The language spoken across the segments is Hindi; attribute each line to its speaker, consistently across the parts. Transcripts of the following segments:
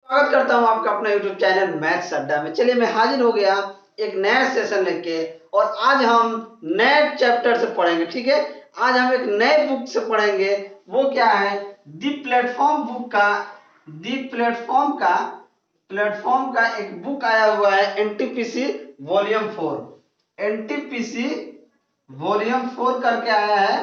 Speaker 1: स्वागत करता हूं आपका अपना YouTube चैनल मैथ्स अड्डा में। चलिए मैं हाजिर हो गया एक नया सेशन लेके, और आज हम नए चैप्टर से पढ़ेंगे। ठीक है, आज हम एक नए बुक से पढ़ेंगे। वो क्या है? दी प्लेटफॉर्म बुक का, दी प्लेटफॉर्म का एक बुक आया हुआ है, एनटीपीसी वॉल्यूम 4। एनटीपीसी वॉल्यूम 4 करके आया है,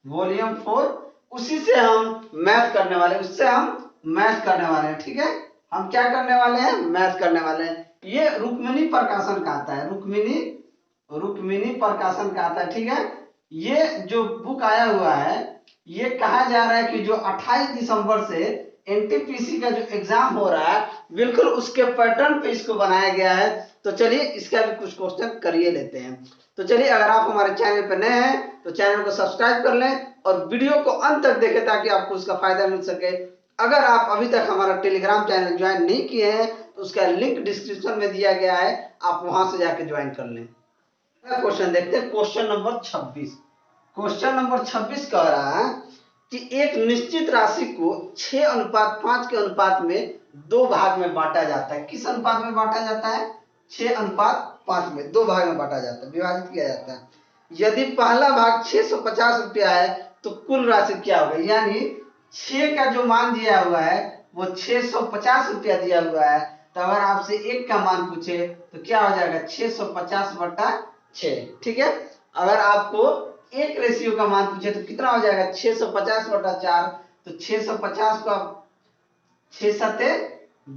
Speaker 1: वॉल्यूम 4। उसी से हम मैथ करने वाले, उससे हम मैथ करने वाले हैं। ठीक है, हम क्या करने वाले हैं? मैथ करने वाले हैं। ये रुक्मिणी प्रकाशन का आता है, रुक्मिणी प्रकाशन का आता है। ठीक है, ये जो बुक आया हुआ है, ये कहा जा रहा है कि जो 28 दिसंबर से एनटीपीसी का जो एग्जाम हो रहा है, बिल्कुल उसके पैटर्न पे इसको बनाया गया है। तो चलिए इसका भी कुछ क्वेश्चन करिए लेते हैं। तो चलिए, अगर आप हमारे चैनल पर नए हैं तो चैनल को सब्सक्राइब कर लें और वीडियो को अंत तक देखें ताकि आपको उसका फायदा मिल सके। अगर आप अभी तक हमारा टेलीग्राम चैनल ज्वाइन नहीं किए हैं तो उसका लिंक डिस्क्रिप्शन में दिया गया है, आप वहां से जाके ज्वाइन कर लें। क्वेश्चन देखते हैं, क्वेश्चन नंबर 26। क्वेश्चन नंबर 26 कह रहा है कि एक निश्चित राशि को 6:5 के अनुपात में दो भाग में बांटा जाता है। किस अनुपात में बांटा जाता है? 6:5 में दो भाग में बांटा जाता है, विभाजित किया जाता है। यदि पहला भाग 650 रुपया है तो कुल राशि क्या होगा? यानी 6 का जो मान दिया हुआ है वो 650 रुपया दिया हुआ है। तो अगर आपसे 1 का मान पूछे तो क्या हो जाएगा? 650/6। ठीक है, अगर आपको एक रेशियो का मान पूछे तो कितना हो जाएगा? 650/4। तो 650 को आप 6 सत्ते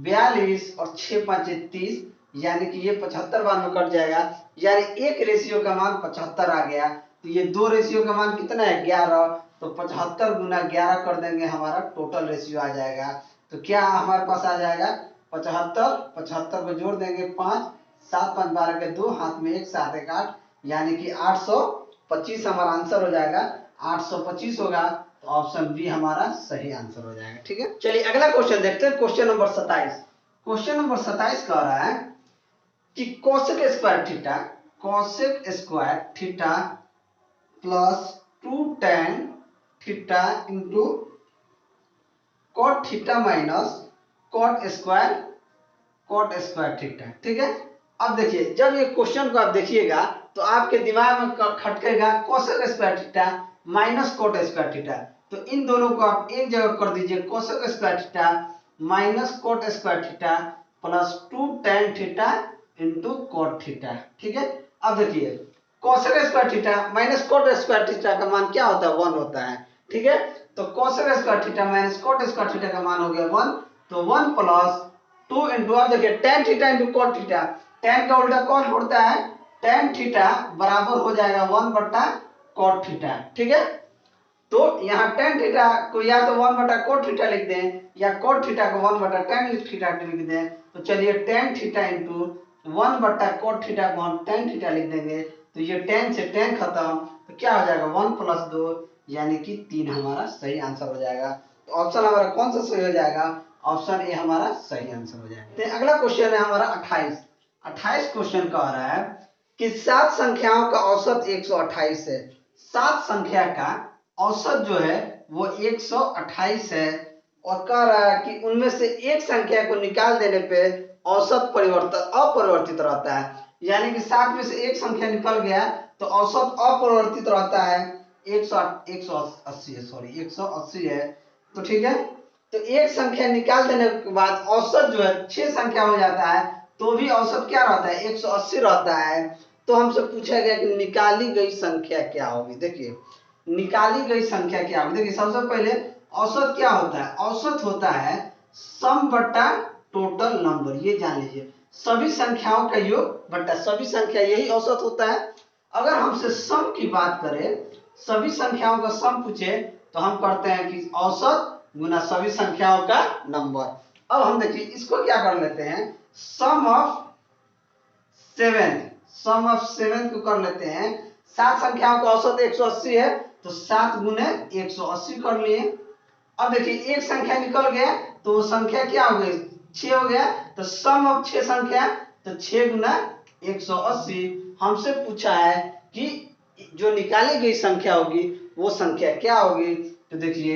Speaker 1: 42 और 6 पंचे 30, यानी कि ये 75 बार में कट जाएगा। यानी एक रेशियो का मान 75 आ गया। तो ये दो रेशियो का मान कितना है? 11। तो 75 गुना 11 कर देंगे, हमारा टोटल रेशियो आ जाएगा। तो क्या हमारे पास आ जाएगा? 75 को जोड़ देंगे 5, 7 5 12 के 2, हाथ में 1 7 1 8, यानी कि 825 हमारा आंसर हो जाएगा। 825 होगा तो ऑप्शन बी हमारा सही आंसर हो जाएगा। ठीक है, चलिए अगला क्वेश्चन देखते हैं, क्वेश्चन नंबर 27। क्वेश्चन नंबर 27 कह रहा है कि cosec square theta plus 2 tan theta into cot theta minus cot square theta. ठीक है, अब देखिए, जब ये क्वेश्चन को आप देखिएगा तो आपके दिमाग में खटकेगा cosec square theta minus cot square theta. तो इन दोनों को आप एक जगह कर दीजिए, cosec square theta minus cot square theta plus 2 tan theta into cot theta. ठीक है, अब देखिए, cosec square theta minus cot square theta का मान क्या होता है? 1 होता है। ठीक है, तो cosec square theta minus cot square theta का मान हो गया 1। तो 1 प्लस 2 इंटू, अब देखिए tan theta into cot theta, tan का उल्टा कॉट होता है, tan थीटा बराबर हो जाएगा 1 बटा कॉट थीटा। ठीक है, तो यहाँ tan थीटा को या तो 1 बटा कॉट थीटा लिख दें या कॉट थीटा को 1 बटा tan थीटा लिख दें। तो चलिए tan थीटा इंटू 1 बटा कॉट थीटा को हम tan थीटा लिख देंगे। तो ये tan से tan खत्म, तो क्या हो जाएगा? 1 + 2 यानी कि 3 हमारा सही आंसर हो जाएगा। तो ऑप्शन हमारा कौन सा सही हो जाएगा? ऑप्शन ए हमारा सही आंसर हो जाएगा। तो अगला क्वेश्चन है हमारा 28 क्वेश्चन कह रहा है कि 7 संख्याओं का औसत 128 है। 7 संख्या का औसत जो है वो 128 है, और कह रहा है कि उनमें से एक संख्या को निकाल देने पे औसत अपरिवर्तित रहता है। यानी कि 7 में से एक संख्या निकल गया तो औसत अपरिवर्तित रहता है। 180 है। तो ठीक है, तो एक संख्या निकाल देने के बाद औसत जो है 6 संख्या हो जाता है, तो भी औसत क्या रहता है? 180 रहता है। तो हमसे पूछा गया कि निकाली गई संख्या क्या होगी। देखिए, निकाली गई संख्या क्या होगी? देखिए, सबसे पहले औसत क्या होता है? औसत होता है सम बटा टोटल नंबर। ये जान लीजिए, सभी संख्याओं का योग बटा सभी संख्या, यही औसत होता है। अगर हमसे सम की बात करें, सभी संख्याओं का सम पूछे तो हम करते हैं कि औसत गुना सभी संख्याओं का नंबर। अब हम देखिए इसको क्या कर लेते हैं, सम ऑफ सेवेंथ को कर लेते हैं। 7 संख्याओं का औसत 180 है, तो 7 गुने 180 कर लिए। अब देखिए एक संख्या निकल गया तो वो संख्या क्या हो गई? 6 हो गया। तो सम ऑफ 6 संख्या, तो 6 गुना 180। हमसे पूछा है कि जो निकाली गई संख्या होगी वो संख्या क्या होगी। तो देखिए,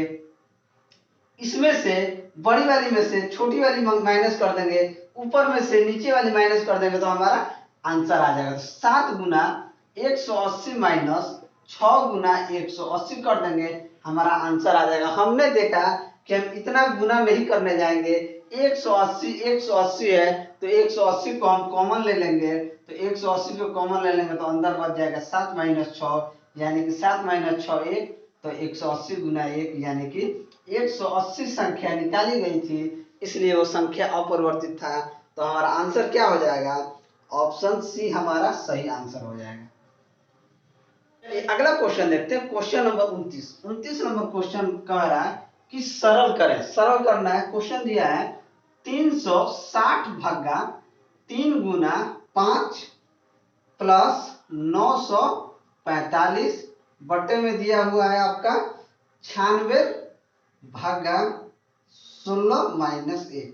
Speaker 1: इसमें से बड़ी वाली में से छोटी वाली माइनस कर देंगे, ऊपर में से नीचे वाली माइनस कर देंगे तो हमारा आंसर आ जाएगा। 7 गुना 180 माइनस 6 गुना 180 कर देंगे, हमारा आंसर आ जाएगा। हमने देखा कि हम इतना गुना नहीं करने जाएंगे, 180 है तो 180 को हम कॉमन ले लेंगे, तो 180 को कॉमन ले लेंगे तो अंदर बच जाएगा 7 माइनस 6, यानी कि 7 माइनस 6 1, तो 180 गुना 1 यानी कि 180 संख्या निकाली गई थी, इसलिए वो संख्या अपरिवर्तित था। तो हमारा आंसर क्या हो जाएगा? ऑप्शन सी हमारा सही आंसर हो जाएगा। अगला क्वेश्चन देखते हैं, क्वेश्चन नंबर 29 नंबर क्वेश्चन कह रहा है कि सरल करें। सरल करना है, क्वेश्चन दिया है 360 भागा 3 गुना 5 प्लस 945 बटे में दिया हुआ है आपका 96 भागा 16 माइनस 1।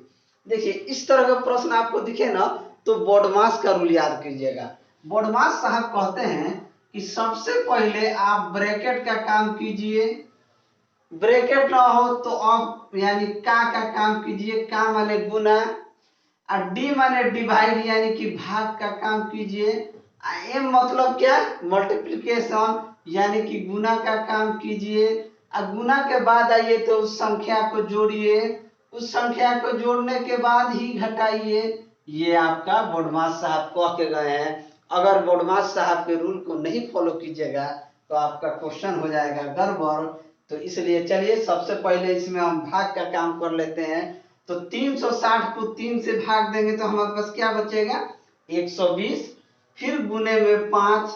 Speaker 1: देखिए इस तरह का प्रश्न आपको दिखे ना तो बोडमास का रूल याद कीजिएगा। बोडमास साहब कहते हैं कि सबसे पहले आप ब्रैकेट का काम कीजिए, ब्रैकेट ना हो तो आप यानी का काम कीजिए, का माने गुना, और डी माने डिवाइड यानी कि भाग का काम कीजिए, एम मतलब क्या? मल्टीप्लिकेशन यानी कि गुना का काम कीजिए, और गुना के बाद आइए तो उस संख्या को जोड़िए, उस संख्या को जोड़ने के बाद ही घटाइए। ये आपका बोडमास साहब कह के गए हैं। अगर बोडमास साहब के रूल को नहीं फॉलो कीजिएगा तो आपका क्वेश्चन हो जाएगा गड़बड़। तो इसलिए चलिए सबसे पहले इसमें हम भाग का काम कर लेते हैं। तो 360 को 3 से भाग देंगे तो हमारे पास क्या बचेगा? 120, फिर गुने में 5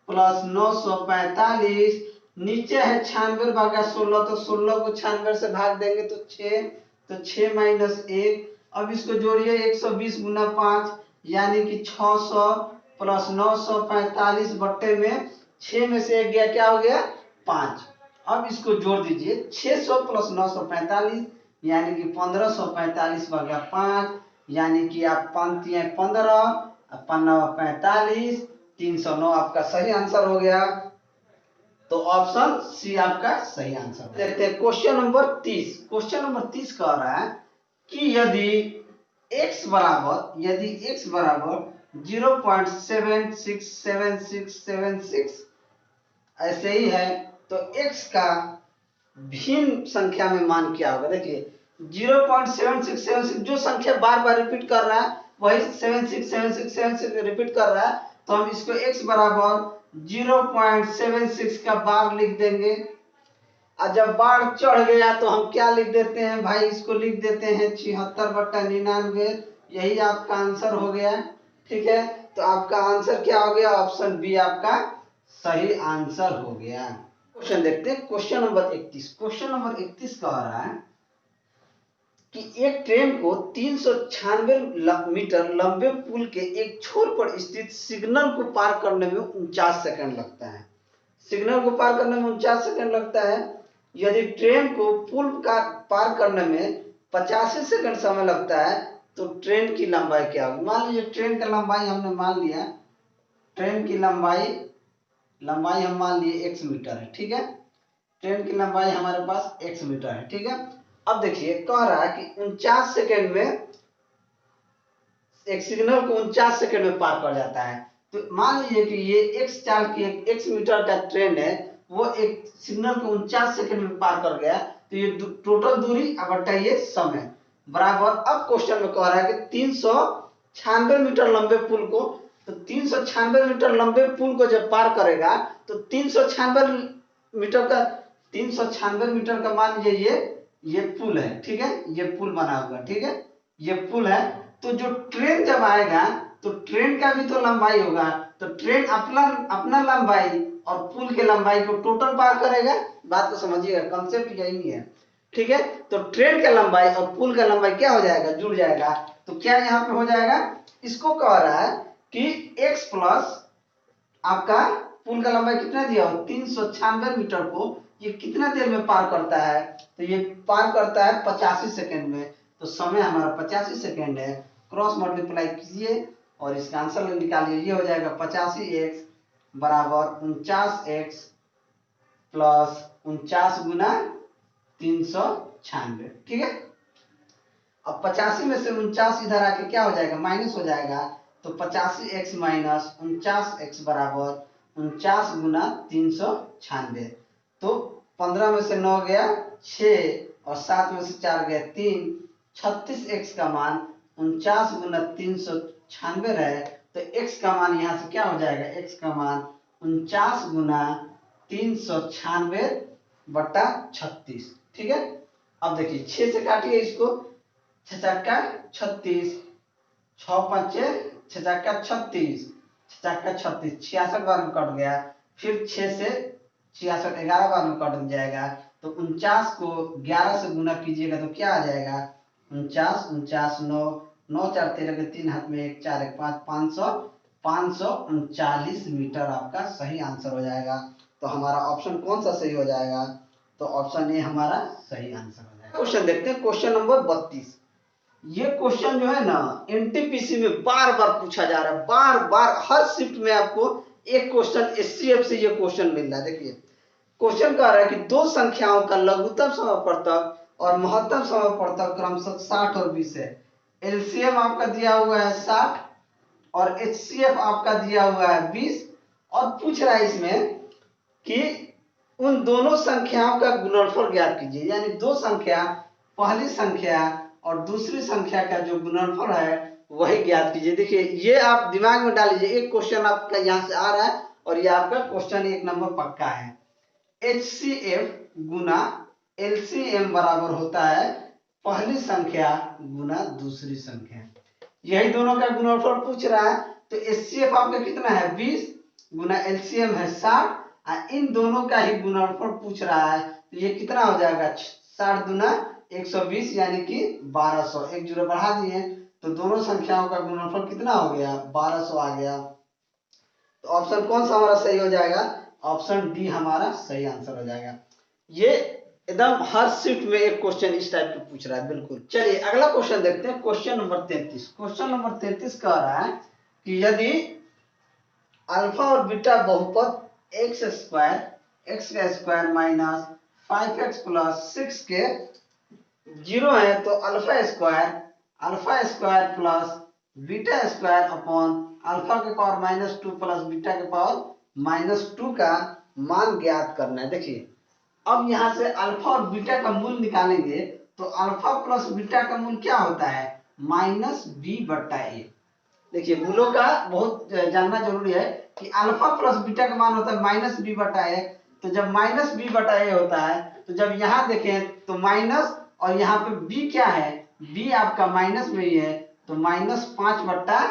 Speaker 1: प्लस 945, नीचे है 96 भागा 16, तो 16 को 96 से भाग देंगे तो 6, तो 6 माइनस 1। अब इसको जोड़िए, 120 गुना 5 यानी कि 600 प्लस 945 बट्टे में 6 में से 1 गया, क्या हो गया? 5। अब इसको जोड़ दीजिए, 600 प्लस 945 यानी कि 1545 भागा 5, यानी कि आप 5 15 15 45, 309 आपका सही आंसर हो गया। तो ऑप्शन सी आपका सही आंसर। देखते हैं क्वेश्चन नंबर 30। क्वेश्चन नंबर 30 कह रहा है कि यदि x बराबर 0.767676 ऐसे ही है तो x का भिन्न संख्या में मान क्या होगा? देखिए 0.7676 जो संख्या बार बार रिपीट कर रहा है वही 767676 रिपीट कर रहा है, तो हम इसको x बराबर 0.76 का बार लिख देंगे। और जब बार चढ़ गया तो हम क्या लिख देते हैं भाई? इसको लिख देते हैं 76/99, यही आपका आंसर हो गया। ठीक है, तो आपका आंसर क्या हो गया? ऑप्शन बी आपका सही आंसर हो गया। क्वेश्चन देखते हैं, क्वेश्चन नंबर 31। क्वेश्चन नंबर 31 कह रहा है कि एक ट्रेन को 396 मीटर लंबे पुल के एक छोर पर स्थित सिग्नल को पार करने में 49 सेकंड लगता है। सिग्नल को पार करने में 49 सेकंड लगता है। यदि ट्रेन को पुल का पार करने में 85 सेकंड समय लगता है तो ट्रेन की लंबाई क्या होगी? मान लीजिए ट्रेन का लंबाई हमने मान लिया, ट्रेन की लंबाई हम मान लिए x मीटर है। ठीक है, ट्रेन की लंबाई हमारे पास x मीटर है। ठीक है, अब देखिए कह रहा है कि 49 सेकंड में एक सिग्नल को 49 सेकंड में पार कर जाता है। तो मान लीजिए कि ये x चाल की x मीटर का ट्रेन है, वो एक सिग्नल को 49 सेकंड में पार कर गया, तो ये टोटल दूरी बटा ये समय बराबर। अब क्वेश्चन में कह रहा है कि 396 मीटर लंबे पुल को, तो 396 मीटर लंबे पुल को जब पार करेगा तो 396 मीटर का मान लीजिए ये पुल है। ठीक है, ये पुल बना हुआ, ठीक है, ये पुल है। तो जो ट्रेन जब आएगा तो ट्रेन का भी तो लंबाई होगा, तो ट्रेन अपना लंबाई और पुल के लंबाई को टोटल पार करेगा। बात को समझिएगा, कंसेप्ट यही है। ठीक है, तो ट्रेन का लंबाई और पुल का लंबाई क्या हो जाएगा? जुड़ जाएगा। तो क्या यहाँ पे हो जाएगा? इसको कह रहा है कि x प्लस आपका पुल का लंबाई कितना दिया हो? 396 मीटर को ये कितना देर में पार करता है? तो ये पार करता है 85 सेकंड में। तो समय हमारा 85 सेकंड है। क्रॉस मल्टीप्लाई कीजिए और इसका आंसर निकालिए। ये हो जाएगा 85x बराबर 49x प्लस 49 गुना 396। ठीक है, अब 85 में से 49 इधर आके क्या हो जाएगा, माइनस हो जाएगा। तो 85x माइनस 49x बराबर 49 गुना 396। तो 15 में से 9 गया 6 और 7 में से 4 गया 3, 36x का मान 49 गुना 396 रहे। तो x का मान यहाँ से क्या हो जाएगा, x का मान 49 गुना 396 बटा 36। ठीक है। अब देखिए 6 से काटिए इसको, 6 चक्का 36, 6 5 6 चक्का 36, 6 चक्का 36, 66 बार में कट गया। फिर 6 से 66 11 बार में कट जाएगा। तो 49 को 11 से गुना कीजिएगा तो क्या आ जाएगा, 49 49 9 9 4 13 के 3 हाथ में 1 4 1 5 539 मीटर आपका सही आंसर हो जाएगा। तो हमारा ऑप्शन कौन सा सही हो जाएगा, तो ऑप्शन ए हमारा सही आंसर हो जाएगा। क्वेश्चन देखते हैं, क्वेश्चन नंबर 32। ये क्वेश्चन जो है ना एनटीपीसी में बार बार पूछा जा रहा है, बार बार हर शिफ्ट में आपको एक क्वेश्चन एचसीएफ से ये क्वेश्चन मिल रहा है। देखिए क्वेश्चन कह रहा है कि दो संख्याओं का लघुत्तम समापवर्तक और महत्तम समापवर्तक क्रमशः 60 और 20 है। एलसीएम आपका दिया हुआ है 60 और एचसीएफ आपका दिया हुआ है 20। और पूछ रहा है इसमें कि उन दोनों संख्याओं का गुणनफल ज्ञात कीजिए। यानी दो संख्या, पहली संख्या और दूसरी संख्या का जो गुणनफल है वही ज्ञात कीजिए। देखिए ये आप दिमाग में डाल लीजिए, एक क्वेश्चन आपका यहाँ से आ रहा है और ये आपका क्वेश्चन 1 नंबर पक्का है। HCF गुना LCM बराबर होता है पहली संख्या गुना दूसरी संख्या। यही दोनों का गुणनफल पूछ रहा है। तो HCF आपका कितना है 20 गुना LCM है 60। इन दोनों का ही गुणनफल पूछ रहा है। तो ये कितना हो जाएगा, 60 दुना 120 यानी कि 1200। एक जीरो बढ़ा दिए तो दोनों संख्याओं का गुणनफल कितना हो गया, 1200 आ गया। तो ऑप्शन कौन सा हमारा सही हो जाएगा, ऑप्शन डी हमारा सही आंसर हो जाएगा। ये एकदम हर शिफ्ट में एक क्वेश्चन इस टाइप के पूछ रहा है बिल्कुल। चलिए अगला क्वेश्चन देखते हैं, क्वेश्चन नंबर 33। क्वेश्चन नंबर 33 कह रहा है कि यदि अल्फा और बीटा बहुपद एक्स का स्क्वायर माइनस 5x प्लस 6 के 0 है तो alpha square plus beta square upon alpha के पावर -2 प्लस बीटा के पावर -2 का मान ज्ञात करना है। देखिए अब यहाँ से अल्फा और बीटा का मूल निकालेंगे तो अल्फा प्लस बीटा का मूल क्या होता है, -b/a। देखिए मूलों का बहुत जानना जरूरी है कि अल्फा प्लस बीटा का मान होता है -b/a। तो जब -b/a होता है तो जब यहाँ देखें तो माइनस और यहाँ पे b क्या है, b आपका माइनस में ही है तो -5/a।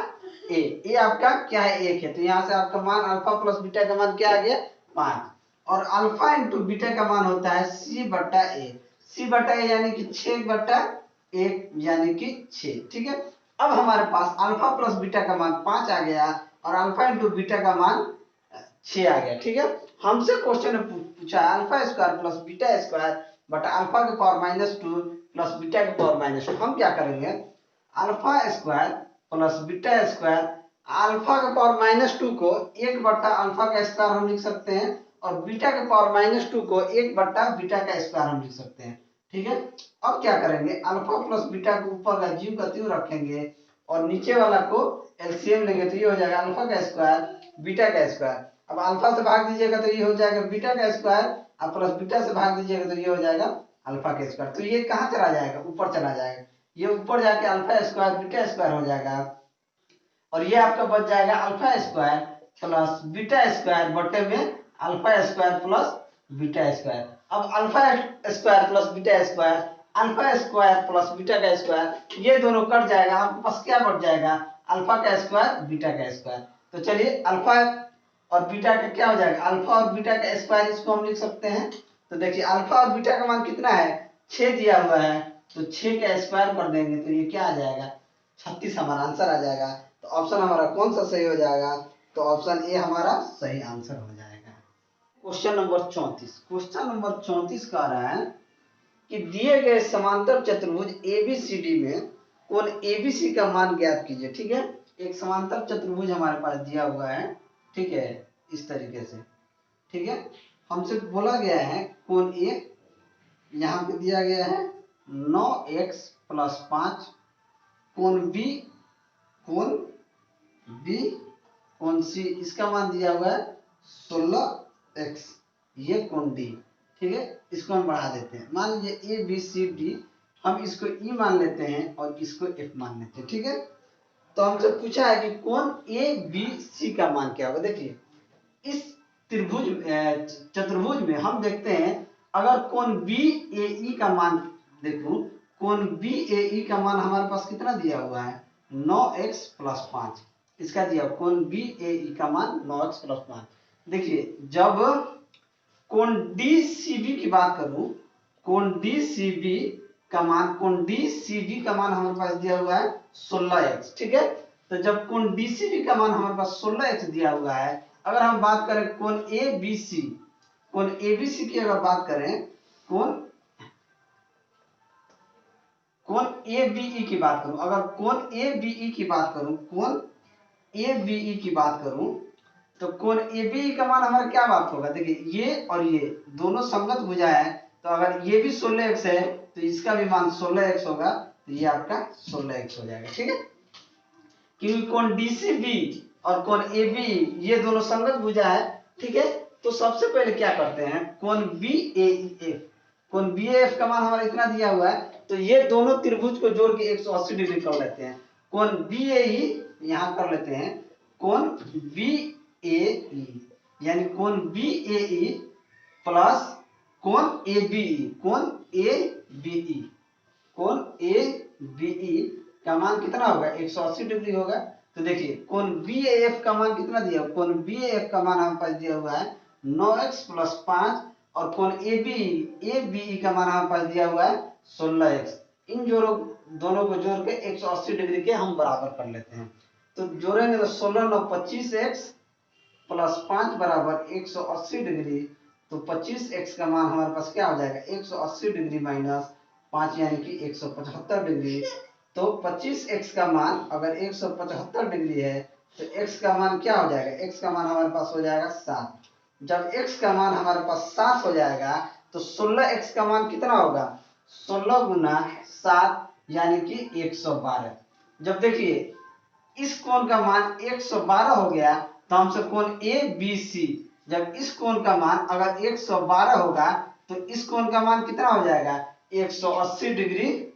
Speaker 1: ए आपका क्या है, 1 है। तो यहाँ से आपका मान अल्फा प्लस बीटा का मान क्या आ गया, 5। और अल्फा इंटू बीटा का मान होता है c/a। c/a यानी कि 6/1 यानी कि 6। ठीक है। अब हमारे पास अल्फा प्लस बीटा का मान 5 आ गया और अल्फा इंटू बीटा का मान 6 आ गया। ठीक है। हमसे क्वेश्चन में पूछा alpha square plus beta square बटा अल्फा के पावर -2 प्लस बीटा के पावर -2। हम क्या करेंगे, alpha square plus beta square alpha के पावर -2 को 1 बटा अल्फा का स्क्वायर हम लिख सकते हैं और बीटा के पावर -2 को 1 बटा बीटा का स्क्वायर हम लिख सकते हैं। ठीक है। अब क्या करेंगे, अल्फा प्लस बीटा को ऊपर का ज्यों का त्यों रखेंगे और नीचे वाला को एलसीएम लेंगे तो ये हो जाएगा अल्फा का स्क्वायर बीटा का स्क्वायर। अब अल्फा से भाग दीजिएगा तो ये हो जाएगा बीटा का स्क्वायर और प्लस बीटा से भाग दीजिएगा तो ये हो जाएगा अल्फा का स्क्वायर। तो ये कहाँ चला जाएगा, ऊपर चला जाएगा। ये ऊपर जाके अल्फा स्क्वायर बीटा स्क्वायर हो जाएगा और ये आपका बच जाएगा alpha square plus beta square बटे में alpha square plus beta square. अब alpha square plus beta square, alpha square plus beta का स्क्वायर ये दोनों कट जाएगा, आपके पास क्या बच जाएगा, अल्फा का स्क्वायर बीटा का स्क्वायर। तो चलिए अल्फा और बीटा का क्या हो जाएगा, अल्फा और बीटा का स्क्वायर इसको हम लिख सकते हैं। तो देखिए अल्फा और बीटा का मान कितना है, 6 दिया हुआ है तो 6 का स्क्वायर कर देंगे तो ये क्या आ जाएगा, 36 हमारा आंसर आ जाएगा। तो ऑप्शन हमारा कौन सा सही हो जाएगा, तो ऑप्शन ए हमारा सही आंसर हो जाएगा। Question number 34। क्वेश्चन नंबर 34 कह रहा है कि दिए गए समांतर चतुर्भुज ABCD में कोण ABC का मान ज्ञात कीजिए। ठीक है। एक समांतर चतुर्भुज हमारे पास दिया हुआ है, ठीक है, इस तरीके से। ठीक है। हमसे बोला गया है कोण A यहाँ पे दिया गया है 9x प्लस 5, कोण बी, कोण बी, कोण सी, इसका मान दिया हुआ है 16x, ये कोण डी। ठीक है, इसको हम बढ़ा देते हैं, मान लीजिए ए बी सी डी, हम इसको ई मान लेते हैं और इसको एफ मान लेते हैं। ठीक है, तो हमसे पूछा है कि कोण ए बी सी का मान क्या होगा। देखिए इस त्रिभुज चतुर्भुज में हम देखते हैं, अगर कोण बी ए ई का मान देखूं, कोण बी ए ई का मान हमारे पास कितना दिया हुआ है 9x प्लस 5, इसका दिया कोण बी ए ई का मान 9x प्लस 5। देखिए जब कोण डी सी बी की बात करूं, कोण डी सी बी का मान, कोण डी सी बी का मान हमारे पास दिया हुआ है 16x। ठीक है, तो जब कोण डी सी बी का मान हमारे पास 16x दिया हुआ है, अगर हम बात करें कोण ए बी सी, कोण ए बी सी की अगर बात करें, कोण ए बी ई की बात करूं, अगर कोण ए बी ई की बात करूं, कोण ए बी ई की बात करूं, तो कोण ए बी ई का मान हमारा क्या बात होगा। देखिए ये और ये दोनों संगत भुजा है, तो अगर ये भी 16x है तो इसका भी मान 16x होगा, तो ये आपका 16x हो जाएगा। ठीक है, क्योंकि कोण डीसीबी और कोण एबी ये दोनों संगत भुजा है। ठीक है, तो सबसे पहले क्या करते हैं, कोण बी ए एफ, कोण बी एफ का मान हमारा इतना दिया हुआ है, तो ये दोनों त्रिभुज को जोड़ के 180 डिग्री कर लेते हैं। कोण बी ए ई यहां कर लेते हैं, कोण बी ए ई, यानी कोण बी ए ई प्लस कोण ए बी ई, कोण ए बी ई, कोण ए बी ई का मान कितना होगा 180 डिग्री होगा। तो देखिए कोण बी एफ का मान कितना दिया, कोण बी एफ का मान हमारे पास दिया हुआ है 9x प्लस 5, और कोण ए बी ई का मान हमारे पास दिया हुआ है 16x। इन जोड़ों दोनों को जोड़ के 180 डिग्री के हम बराबर कर लेते हैं, तो जोड़ेंगे तो 16 9 25x प्लस 5 बराबर 180 डिग्री, तो 25x का मान हमारे पास क्या हो जाएगा 180 डिग्री माइनस 5 यानी कि 175 डिग्री। तो 25x का मान अगर 175 डिग्री है तो x का मान क्या हो जाएगा, x का मान हमारे पास हो जाएगा 7। जब x का मान हमारे पास 7 हो जाएगा तो 16x का मान कितना होगा 16 गुना 7 यानी कि 112। जब देखिए इस कोण का मान 112 हो गया तो हमसे कोण ए बी सी, जब इस कोण का मान अगर 112 होगा तो इस कोण का मान कितना हो जाएगा 180 डिग्री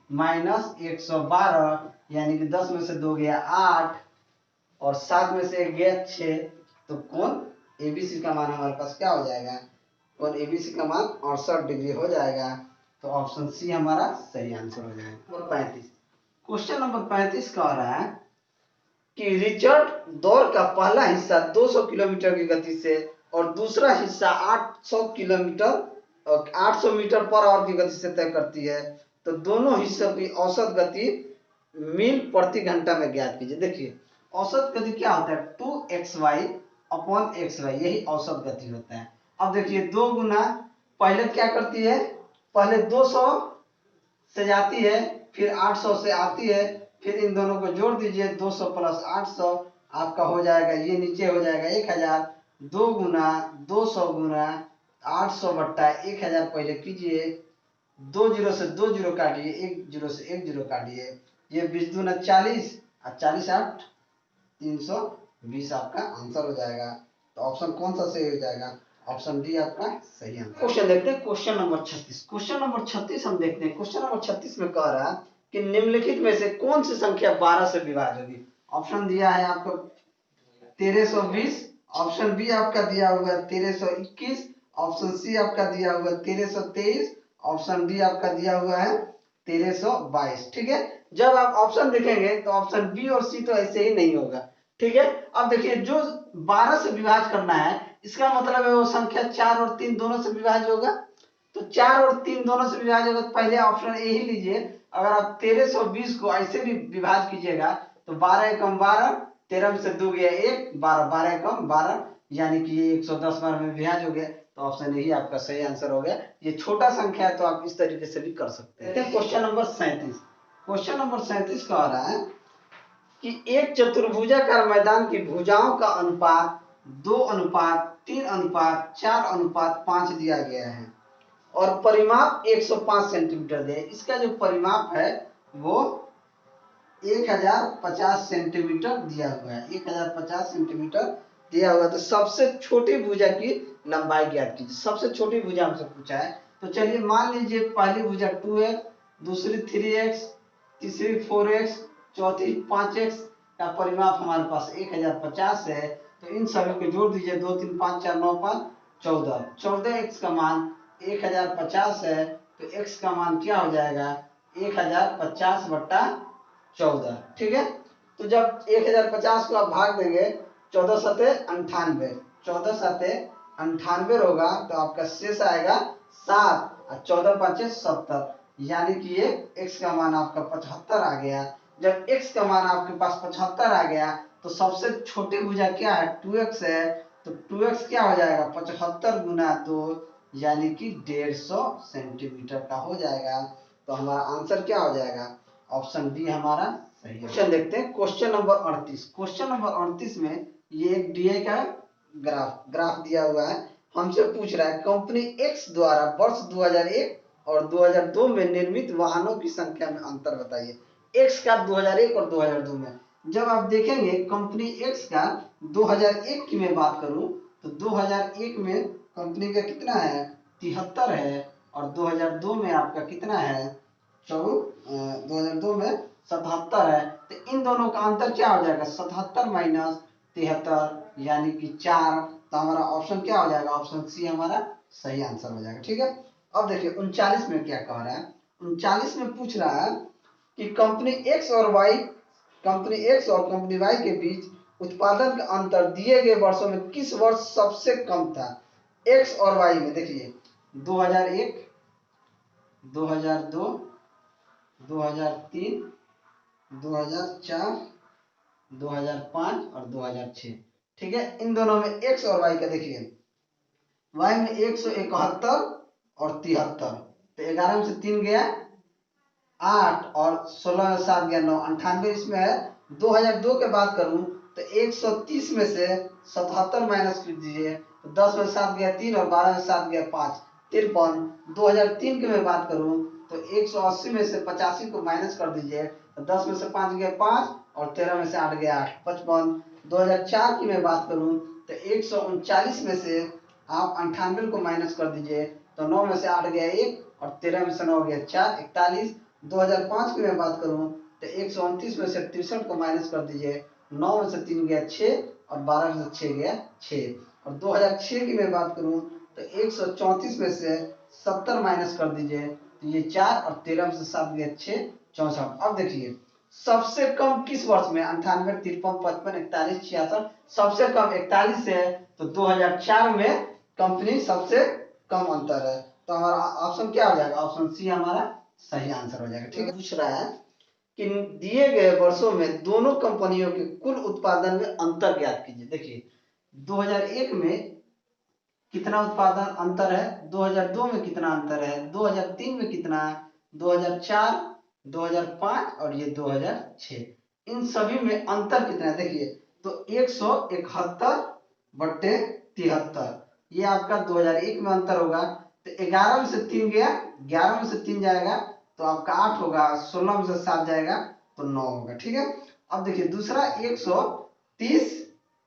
Speaker 1: माइनस 112, यानी कि 10 में से 2 गया 8 और 7 में से 1 गया 6, तो कोण एबीसी का मान हमारे पास क्या हो जाएगा, कोण एबीसी का मान 68 डिग्री हो जाएगा। तो ऑप्शन सी हमारा सही आंसर हो जाएगा। नंबर 35, क्वेश्चन नंबर 35 कह रहा है कि रिचर्ड दौड़ का पहला हिस्सा 200 किलोमीटर की गति से और दूसरा हिस्सा 800 मीटर पर आवर की गति से तय करती है, तो दोनों हिस्सों की औसत गति मील प्रति घंटा में ज्ञात कीजिए। देखिए औसत गति क्या होता है 2xy अपॉन xy, यही औसत गति होता है। अब देखिए 2 गुना पहले क्या करती है, पहले 200 से जाती है, फिर 800 से आती है, फिर इन दोनों को जोड़ दीजिए 200 प्लस 800 आपका हो जाएगा, ये नीचे हो जाएगा 1000। 2 गुना 200 गुना 800 बट्टा 1000 पहले कीजिए, 2 जीरो से 2 जीरो काटिए, 1 जीरो से 1 जीरो काटिए, ये 20 दूना 40 और 40 8 320 आपका आंसर हो जाएगा। तो ऑप्शन कौन सा सही हो जाएगा, ऑप्शन डी आपका सही आंसर। क्वेश्चन देखते हैं क्वेश्चन नंबर 36। क्वेश्चन नंबर 36 हम देखते हैं, क्वेश्चन नंबर 36 में कह रहा है कि निम्नलिखित में से कौन सी संख्या 12 से विभाज्य होगी। ऑप्शन दिया है आपको 1320, ऑप्शन बी आपका दिया हुआ 1321, ऑप्शन सी आपका दिया हुआ 1323, ऑप्शन डी आपका दिया हुआ है 1322। ठीक है, जब आप ऑप्शन देखेंगे तो ऑप्शन बी और सी तो ऐसे ही नहीं होगा। ठीक है, अब देखिए जो 12 से विभाज्य करना है इसका मतलब है वो संख्या 4 और 3 दोनों से विभाज्य होगा। तो 4 और 3 दोनों से विभाज्य होगा तो पहले ऑप्शन ए ही लीजिए। अगर आप 1320 को ऐसे भी विभाज्य कीजिएगा तो 12 एकम 12, 13 में से 2 गया 1, 12 12 एकम 12, यानी कि ये 110 बार में विभाज्य हो गया। तो ऑप्शन ए ही आपका सही आंसर हो गया। ये छोटा संख्या है तो आप इस तरीके से भी कर सकते हैं। क्वेश्चन नंबर 37, क्वेश्चन नंबर 37 कह रहा है कि एक चतुर्भुजाकार मैदान की भुजाओं का अनुपात 2:3:4:5 दिया गया है और परिमाप 105 सेंटीमीटर दिया। इसका जो परिमाप है वो 1050 सेंटीमीटर दिया हुआ है, 1050 सेंटीमीटर दिया हुआ है। तो सबसे छोटी भुजा की लंबाई ज्ञात कीजिए। सबसे छोटी भुजा हमसे पूछा है, तो चलिए मान लीजिए पहली भुजा 2x, दूसरी 3x, तीसरी 4x, चौथी 5x का परिमाप हमारे पास 1050 है। तो इन सभी को जोड़ दीजिए, 2 3 5 4 9 5 14, 14x का मान 1050 है। तो x का मान क्या हो जाएगा, 1050 बट्टा 14। ठीक है, तो जब 1050 को आप भाग देंगे 14 सते 98, 14 सते 98 होगा तो आपका शेष आएगा 7 और 14 5 70, यानी कि ये x का मान आपका 75 आ गया। जब x का मान आपके पास 75 आ गया तो सबसे छोटी भुजा क्या है, 2x है। तो 2x क्या हो जाएगा, 75 गुना 2 यानी कि 150 सेंटीमीटर का हो जाएगा। तो हमारा आंसर क्या हो जाएगा, ऑप्शन डी हमारा सही है। क्वेश्चन देखते हैं, क्वेश्चन नंबर 38। क्वेश्चन नंबर 38 में ये एक डीए का ग्राफ दिया हुआ है। हमसे पूछ रहा है कंपनी एक्स द्वारा वर्ष 2001 और 2002 में निर्मित वाहनों की संख्या में अंतर बताइए। एक्स का 2001 और 2002 में, जब आप देखेंगे कंपनी एक्स का 2001 की मैं बात करूं तो 2001 में कंपनी का कितना है, 73 है, और 2002 में आपका कितना है, 2002 में 77 है। तो इन दोनों का अंतर क्या हो जाएगा, 77 माइनस 73 यानी कि 4। तो हमारा ऑप्शन क्या हो जाएगा, ऑप्शन सी हमारा सही आंसर हो जाएगा। ठीक है, अब देखिए 39 में क्या कह रहा है। 39 में पूछ रहा है कि कंपनी एक्स और वाई, कंपनी एक्स और कंपनी वाई के बीच उत्पादन का अंतर दिए गए वर्षों में किस वर्ष सबसे कम था। एक्स और वाई में देखिए 2001, 2002, 2003, 2004, 2005 और 2006। ठीक है, इन दोनों में एक्स और वाई का देखिए, वाई में 171 और 73, तो 11 में से 3 गया 8 और 16 में 7 गया 9, 98 इसमें है। 2002 के बात करूं तो 130 में से 77 माइनस कर दीजिए तो 10 में 7 गया 3 और 12 में 7 गया 5, 53। 2003 की मैं बात करूं तो 180 में से 85 को माइनस कर दीजिए तो 10 में से 5 गया 5 और 13 में से 8 गया 8, 55। 2004 की मैं बात करूं तो 139 में से आप 98 को माइनस कर दीजिए तो 9 में से 8 गया 1 और 13 में से 9 गया 4, 41। 2005 की मैं बात करूं तो 129 में से 63 को माइनस कर दीजिए, 9 में से 3 गया 6 और 12 में से 6 गया 6। और 2006 की मैं बात करूं तो 134 में से 70 माइनस कर दीजिए तो ये 4 और 13 में से 7 गया 6, 64। अब देखिए सबसे कम किस वर्ष में, 98, 53, 55, 41, 66, सबसे कम 41 है। तो 2004 में कंपनी सबसे कम अंतर है। तो हमारा ऑप्शन क्या हो जाएगा, ऑप्शन सी हमारा सही आंसर हो जाएगा। ठीक है, पूछ रहा है कि दिए गए वर्षों में दोनों कंपनियों के कुल उत्पादन में अंतर ज्ञात कीजिए। देखिए 2001 में कितना उत्पादन अंतर है, 2002 में कितना अंतर है, 2003 में कितना है, 2004, 2005 और ये 2006, इन सभी में अंतर कितना है। देखिए तो 171 बट्टे 73 ये आपका 2001 में अंतर होगा। तो 11 में से 3 गया, 11 में से 3 जाएगा तो आपका 8 होगा, 16 में से 7 जाएगा तो 9 होगा। ठीक है, अब देखिए दूसरा 130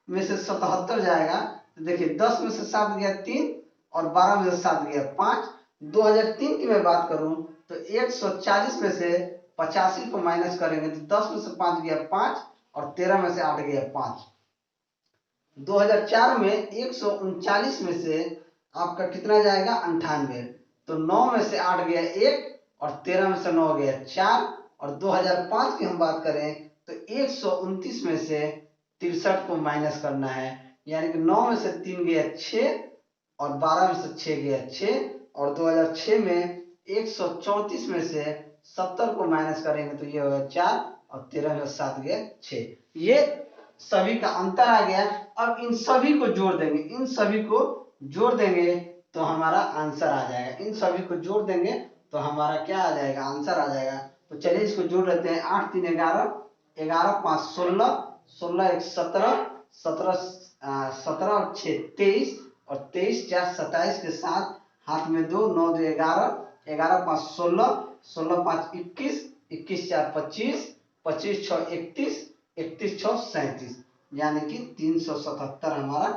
Speaker 1: में से 77 जाएगा तो देखिए 10 में से 7 गया 3 और 12 में से 7 गया 5। 2003 की मैं बात करूं तो 140 में से 85 को माइनस करेंगे तो 10 में से 5 गया 5 और 13 में से 8 गया 5। 2004 में 139 में से आपका कितना जाएगा, 98, तो 9 में से 8 गया 1 और 13 में से 9 गया 4। और 2005 की हम बात करें तो 129 में से 63 को माइनस करना है, यानी कि 9 में से 3 गया 6 और 12 में से 6 गया 6। और 2006 में 134 में से 70 को माइनस करेंगे तो ये होगा 4 और 13 में 7 गया 6। ये सभी का अंतर आ गया। अब इन सभी को जोड़ देंगे, इन सभी को जोड़ देंगे तो हमारा आंसर आ जाएगा। इन सभी को जोड़ देंगे तो हमारा क्या आ जाएगा, आंसर आ जाएगा। तो चलिए इसको जोड़ लेते हैं, 8 3 11, 11 5 16, 16 1 17, 17 17 और 6 23 और 23 4 27 के साथ हाथ में 2, 9 2 11, 11 5 16, 16 5 21, 21 4 25, 25 6 31, 31 6 37, यानी कि 377 हमारा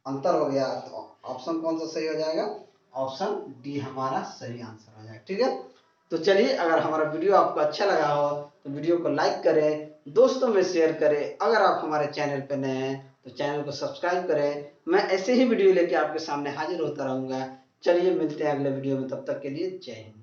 Speaker 1: अंतर हो गया। तो ऑप्शन कौन सा सही हो जाएगा? ऑप्शन डी हमारा सही आंसर हो जाएगा। ठीक है, तो चलिए, अगर हमारा वीडियो आपको अच्छा लगा हो तो वीडियो को लाइक करें, दोस्तों में शेयर करें। अगर आप हमारे चैनल पर नए हैं तो चैनल को सब्सक्राइब करें। मैं ऐसे ही वीडियो लेके आपके सामने हाजिर होता रहूंगा। चलिए, मिलते हैं अगले वीडियो में, तब तक के लिए जय हिंद।